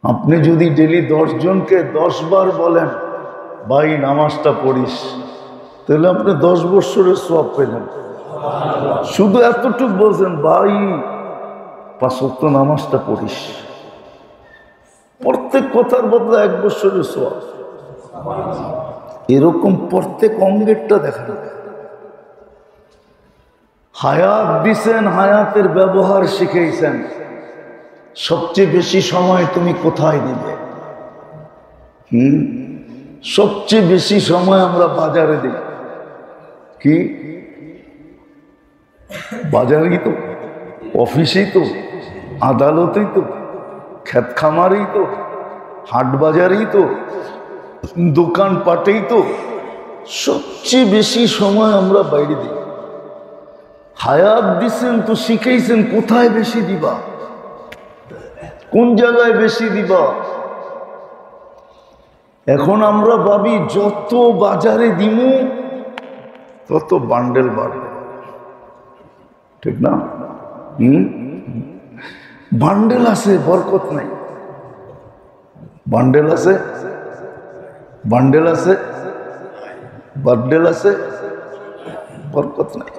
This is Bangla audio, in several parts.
আপনি যদি ডেলি 10 জনকে 10 বার বলেন ভাই নামাজটা পড়িস, তাহলে আপনি 10 বছরের সওয়াব পেলেন। শুধু এতটুকু বলছেন ভাই 5 ওয়াক্ত নামাজটা পড়িস, প্রত্যেক কথার বদলে 1 বছরের সওয়াব। এরকম প্রত্যেক অঙ্গেরটা দেখেন। হায়াত দিছেন, হায়াতের ব্যবহার শিখাইছেন। সবচেয়ে বেশি সময় তুমি কোথায় দিবে? সবচেয়ে বেশি সময় আমরা বাজারে দিই। কি বাজারেই তো, অফিসেই তো, আদালতেই তো, ক্ষেত খামারেই তো, হাট বাজারেই তো, দোকান পাটেই তো সবচেয়ে বেশি সময় আমরা বাইরে দিই। হায়াত দিছেন তো শিখাইছেন কোথায় বেশি দিবা, কোন জায়গায় বেশি দিবা। এখন আমরা ভাবি যত বাজারে দিমু তত বান্ডেল বাড়বে, ঠিক না? বান্ডেল আছে বরকত নাই। বান্ডেল আছে, বান্ডেল আছে, বান্ডেল আছে, বরকত নাই।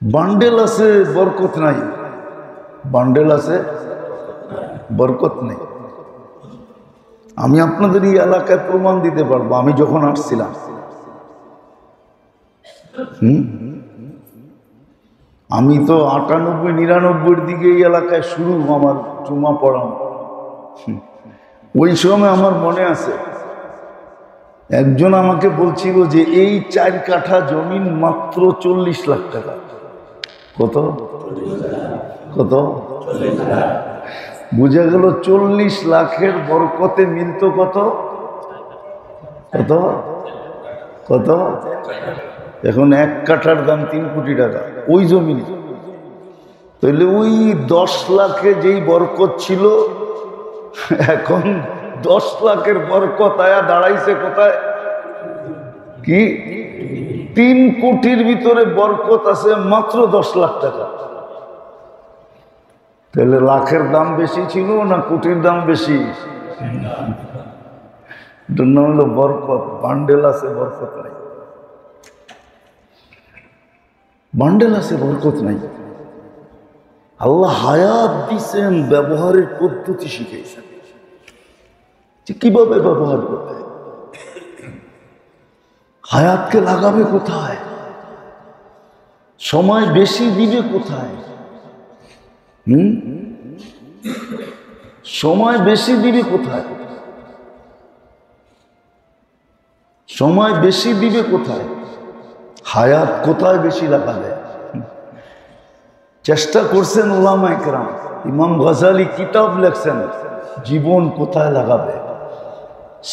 বান্ডেল আছে বরকত নাই, বান্ডেল আছে বরকত নেই। আমি আপনাদের এই এলাকায় প্রমাণ দিতে পারবো। আমি যখন আসছিলাম, আমি তো 98-99 দিকে এই এলাকায় শুরু আমার জুমা পড়ানো। ওই সময় আমার মনে আছে একজন আমাকে বলছিল যে এই 4 কাঠা জমিন মাত্র 40 লাখ টাকা। কত কত? বুঝা গেল 40 লাখের বরকতে মিলত কত কত কত? এখন 1 কাঠার দাম 3 কোটি টাকা ওই জমি। তাহলে ওই 10 লাখে যেই বরকত ছিল, এখন 10 লাখের বরকত আয়া দাঁড়াইছে কোথায়? কি 3 কোটির ভিতরে বরকত আছে মাত্র 10 লাখ টাকা। তাহলে লাখের দাম বেশি ছিল না কোটির দাম বেশি? এটার নাম হলো বরকত। বান্ডেল আছে বরকত নাই, বান্ডেল আছে বরকত নাই। আল্লাহ হায়াত দিছেন, ব্যবহারের পদ্ধতি শিখাইছেন যে কিভাবে ব্যবহার করতে। হায়াতকে লাগাবে কোথায়, সময় বেশি দিবে কোথায়? সময় বেশি দিবে কোথায়? সময় বেশি দিবে কোথায়? হায়াত কোথায় বেশি লাগাবে? চেষ্টা করছেন উলামায়ে কেরাম। ইমাম গজালি কিতাব লেখছেন জীবন কোথায় লাগাবে।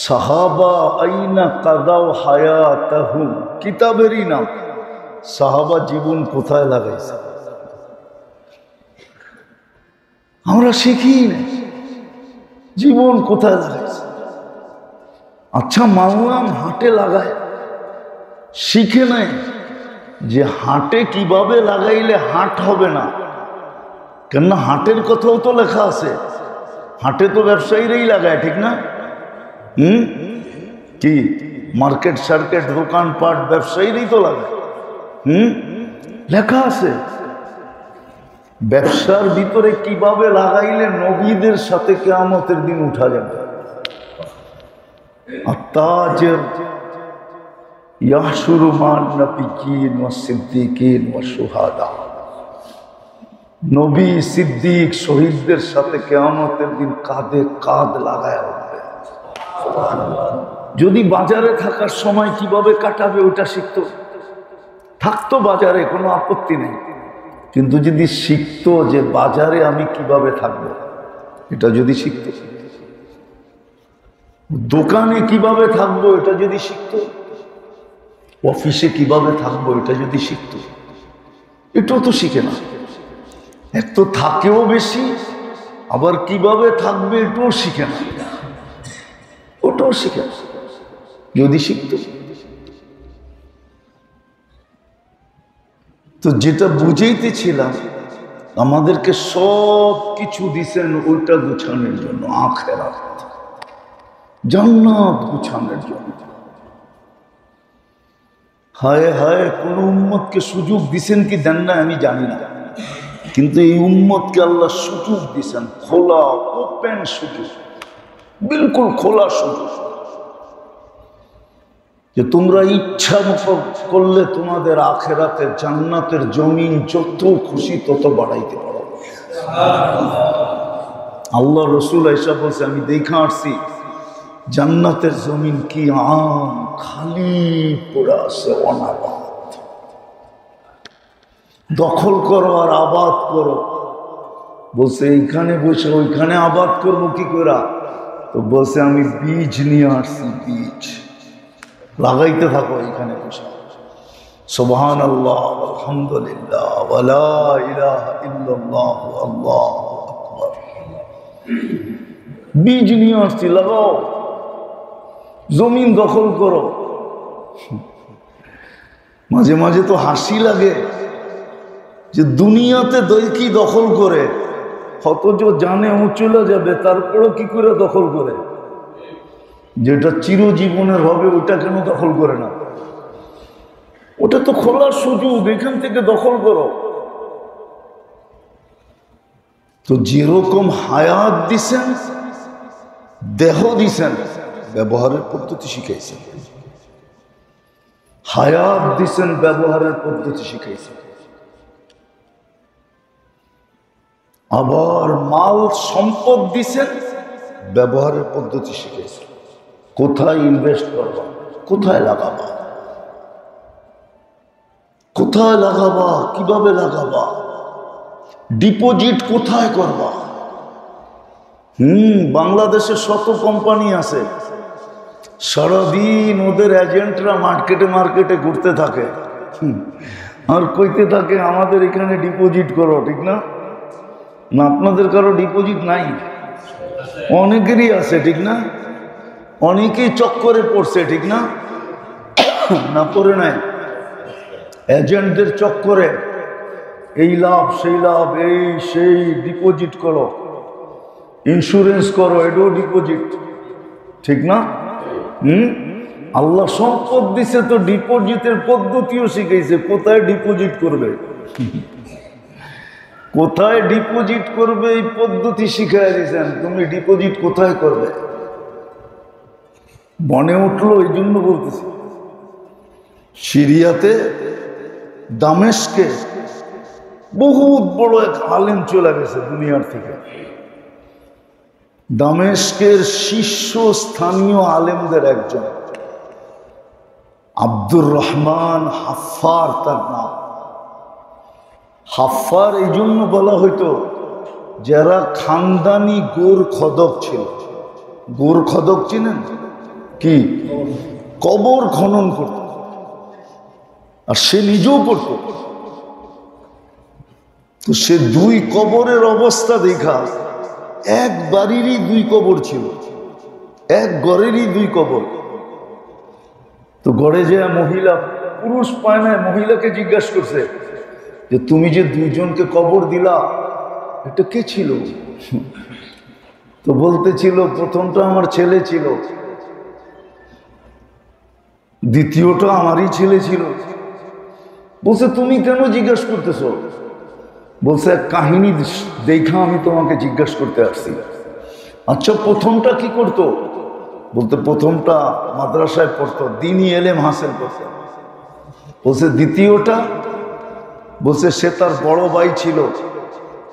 সাহাবা আইনা কাদাও হায়াতাহুম, কিতাবেরই নাম। সাহাবা জীবন কোথায় লাগাইছে আমরা শিখি না, জীবন কোথায় লাগাইছে। আচ্ছা মানলাম হাটে লাগায়, শিখে নাই যে হাটে কিভাবে লাগাইলে হাট হবে না। কেননা হাটের কথাও তো লেখা আছে, হাটে তো ব্যবসায়ীরাই লাগায়, ঠিক না? কি মার্কেট সার্কেট দোকানপাট ব্যবসায়ীরাই তো লাগায়। লেখা আছে ব্যবসার ভিতরে কিভাবে লাগাইলে নবীদের সাথে কিয়ামতের দিন উঠা যাবে। আত্তাজির ইয়াহশুরু মান নবিয়্যিন ওয়াস সিদ্দীকিন ওয়াস শুহাদা, নবী সিদ্দিক শহীদদের সাথে কিয়ামতের দিন কাঁধে কাঁধ লাগায় উঠবে। যদি বাজারে থাকার সময় কিভাবে কাটাবে ওটা শিখতো, থাকতো বাজারে, কোনো আপত্তি নেই। কিন্তু যদি শিখতো যে বাজারে আমি কিভাবে থাকবো, এটা যদি শিখতো, দোকানে কিভাবে থাকবো এটা যদি শিখতো, অফিসে কিভাবে থাকবো এটা যদি শিখতো, এটাও তো শিখে না। এক তো থাকেও বেশি, আবার কিভাবে থাকবে এটাও শিখে না, ওটাও শিখে না। যদি শিখতো তো যেটা বুঝাইতেছিলাম, আমাদেরকে সব কিছু দিছেন ওইটা গুছানোর জন্য, আখিরাত জান্নাত গুছানোর জন্য। হায় হায়, কোন উম্মতকে সুযোগ দিছেন কি দেন না আমি জানি না, কিন্তু এই উম্মতকে আল্লাহ সুযোগ দিছেন, খোলা ওপেন সুযোগ, বিলকুল খোলা সুযোগ, যে তোমরা ইচ্ছা মতো করলে তোমাদের আখিরাতের জান্নাতের জমিন যত খুশি তত বাড়াইতে পারো। আল্লাহ রসুল আয়েশা বলছে, আমি দেখা আসছি জান্নাতের জমিন কি আম খালি পড়ে আছে, অনাবাদ। দখল করো আর আবাদ করো। বলছে এইখানে বসে ওইখানে আবাদ করবো কি করে? তো বলছে আমি বীজ নিয়ে আসছি, বীজ লাগাইতে থাকো এখানে বসে। সুবহানাল্লাহ, আলহামদুলিল্লাহ, ওয়ালা ইলাহা ইল্লাল্লাহ, আল্লাহু আকবার। বীজ নিয়ে আসছি, লাগাও, জমিন দখল করো। মাঝে মাঝে তো হাসি লাগে যে দুনিয়াতে কি দখল করে, অথচ জানে ও চলে যাবে, তারপরও কি করে দখল করে? যেটা চিরজীবনের হবে ওটা কেন দখল করে না? ওটা তো খোলার সুযোগ, এখান থেকে দখল করো। তো যেরকম হায়াত দিছেন, দেহ দিছেন, ব্যবহারের পদ্ধতি শিখাইছেন। হায়াত দিছেন, ব্যবহারের পদ্ধতি শিখাইছেন। আবার মাল সম্পদ দিছেন, ব্যবহারের পদ্ধতি শিখাইছেন। কোথায় ইনভেস্ট করবা, কোথায় লাগাবা, কোথায় লাগাবা, কিভাবে লাগাবা, ডিপোজিট কোথায় করবা। বাংলাদেশে শত কোম্পানি আছে, সারাদিন ওদের এজেন্টরা মার্কেটে মার্কেটে ঘুরতে থাকে আর কইতে থাকে আমাদের এখানে ডিপোজিট করো, ঠিক না? না, আপনাদের কারো ডিপোজিট নাই? অনেকেরই আছে, ঠিক না? অনেকেই চক্করে পড়ছে, ঠিক না? না পড়ে নাই? এজেন্টদের চক্করে এই লাভ সেই লাভ, এই সেই, ডিপোজিট করো, ইন্স্যুরেন্স করো, এটাও ডিপোজিট, ঠিক না? আল্লাহ সম্পদ দিছে তো ডিপোজিটের পদ্ধতিও শিখাইছে, কোথায় ডিপোজিট করবে, কোথায় ডিপোজিট করবে এই পদ্ধতি শিখাই দিয়েছেন। তুমি ডিপোজিট কোথায় করবে? বনে উঠলো, এই জন্য বলতেছি। সিরিয়াতে দামেস্কে বহুত বড় এক আলেম চলে গেছে দুনিয়ার থেকে। দামেস্কের শীর্ষস্থানীয় আলেমদের একজন আব্দুর রহমান হাফফার তার নাম। হাফফার এই জন্য বলা হইতো, যারা খানদানি গোর খদক ছিল। গোর খদক চিনেন কি? কবর খনন করত, আর সে নিজেও করত। তো সে দুই কবরের অবস্থা দেখা, এক বাড়িরই দুই কবর ছিল, এক ঘরেরই দুই কবর। তো ঘরে যে মহিলা, পুরুষ পায় না, মহিলাকে জিজ্ঞাসা করছে যে তুমি যে দুইজনকে কবর দিলা, এটা কে ছিল? তো বলতেছিল প্রথমটা আমার ছেলে ছিল, দ্বিতীয়টা আমারই ছেলে ছিল। বলছে তুমি কেন জিজ্ঞাসা করতেছ? বলছে এক কাহিনী দেখা আমি তোমাকে জিজ্ঞাসা করতে আসছি। আচ্ছা, প্রথমটা কি করতো? বলতে প্রথমটা মাদ্রাসায় পড়তো, দ্বীনি এলেম হাসিল করতো। বলছে দ্বিতীয়টা? বলছে সে তার বড় ভাই ছিল,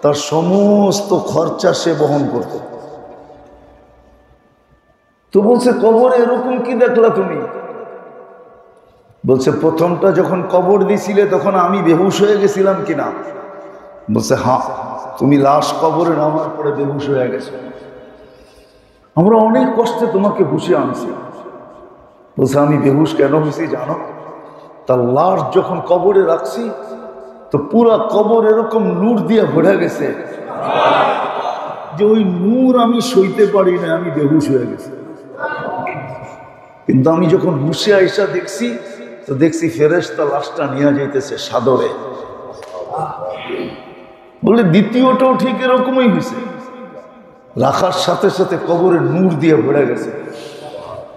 তার সমস্ত খরচা সে বহন করত। তো বলছে কবরে এরকম কি দেখলা তুমি? বলছে প্রথমটা যখন কবর দিছিলে তখন আমি বেহুশ হয়ে গেছিলাম কিনা? বলছে হ্যাঁ, তুমি লাশ কবরে নামার পরে বেহুশ হয়ে গেছো। আমরা অনেক কষ্টে তোমাকে হুশে আনছি। বলছে আমি বেহুশ কেন হয়েছি জানো? তার লাশ যখন কবরে রাখছি তো পুরা কবর এরকম নূর দিয়ে ভরে গেছে যে ওই নূর আমি সইতে পারি না, আমি বেহুশ হয়ে গেছি। কিন্তু আমি যখন হুশে আইসা দেখছি তো দেখছি ফেরেশতা লাশটা নিয়ে যাইতেছে সাদরে। বলে দ্বিতীয়টাও ঠিক এরকমই হয়েছে, রাখার সাথে সাথে কবরে নূর দিয়ে ভরে গেছে।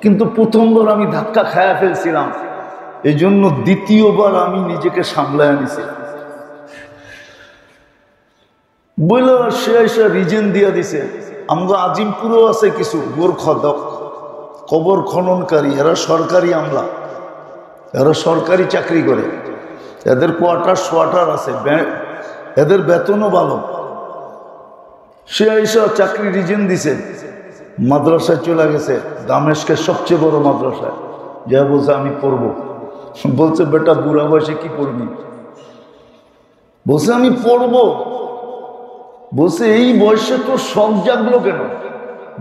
কিন্তু প্রথমবার আমি ধাক্কা খায়া ফেলছিলাম, এই জন্য দ্বিতীয়বার আমি নিজেকে সামলায় আনিছিলাম। বলে সে এসে রিজেন দিয়ে দিছে, আমরা আজিমপুরও আছে কিছু গোর্খা কবর খননকারী, এরা সরকারি আমলা, এরা সরকারি চাকরি করে, এদের কোয়ার্টার আছে, এদের বেতনও ভালো। সে এসে চাকরি রিজেন দিছে, মাদ্রাসায় চলে গেছে, দামেস্কের সবচেয়ে বড় মাদ্রাসায়। যা বলছে আমি পড়বো। বলছে বেটা বুড়া বয়সে কি পড়বি? বলছে আমি পড়বো। বলছে এই বয়সে তোর শখ জাগলো কেন?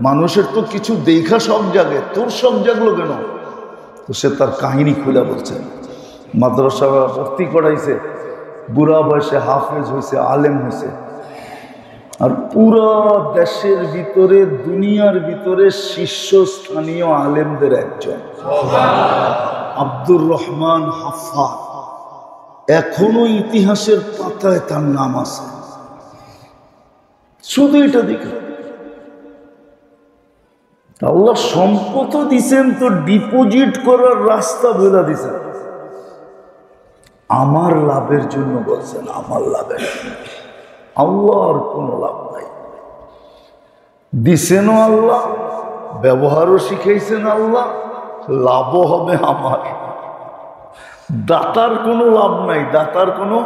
মানুষের তো কিছু দেখা শখ জাগে, তোর শখ জাগলো কেন? তো সে তার কাহিনী খুলে বলছে, মাদ্রাসা ভর্তি করাইছে, বুড়া বয়সে হাফেজ হয়েছে, আলেম হয়েছে, আর পুরা দেশের ভিতরে দুনিয়ার ভিতরে শীর্ষস্থানীয় আলেমদের একজন আব্দুর রহমান হাফাজ। এখনো ইতিহাসের পাতায় তার নাম আছে। শুধু এটা দেখে আল্লাহ সম্পদ দিছেন, তো ডিপোজিট করার রাস্তা বলে দিছেন। আমার লাভের জন্য বলছেন, আমার লাভের জন্য। আল্লাহর কোনো লাভ নাই। দিছেনও আল্লাহ, ব্যবহারও শিখাইছেন আল্লাহ, লাভও হবে আমার। দাতার কোনো লাভ নাই, দাতার কোনো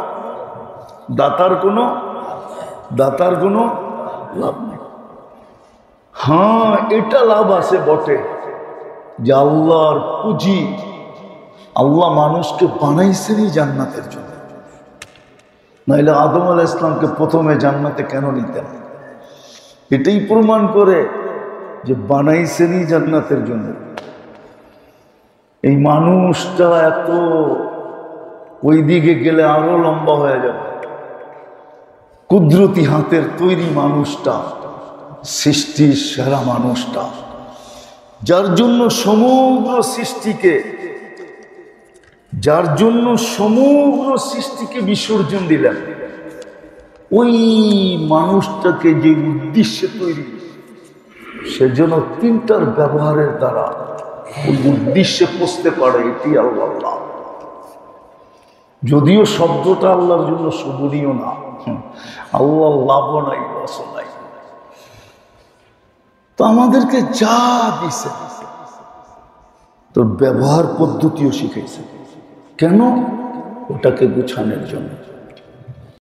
লাভ নেই। হ্যাঁ, এটা লাভ আছে বটে যে আল্লাহর পুঁজি, আল্লাহ মানুষকে বানাইছেনই জান্নাতের জন্য। নাইলে আদম আলাইহিস সালামকে প্রথমে জান্নাতে কেন নিতেন? এটাই প্রমাণ করে যে বানাইছেনই জান্নাতের জন্য। এই মানুষটা এত ওই দিকে গেলে আরো লম্বা হয়ে যাবে। কুদরতি হাতের তৈরি মানুষটা, সৃষ্টির সেরা মানুষটা, যার জন্য সমগ্র সৃষ্টিকে বিসর্জন দিলেন, ওই মানুষটাকে যে উদ্দেশ্যে তৈরি, সেজন্য তিনটার ব্যবহারের দ্বারা ওই উদ্দেশ্যে পৌঁছতে পারে, এটি আল্লাহ। যদিও শব্দটা আল্লাহর জন্য শোভনীয় না, আল্লাহ লাভও নাই, লসও নাই। তো আমাদেরকে যা দিছে তোর ব্যবহার পদ্ধতিও শিখাইছে। কেন? ওটাকে গুছানোর জন্য।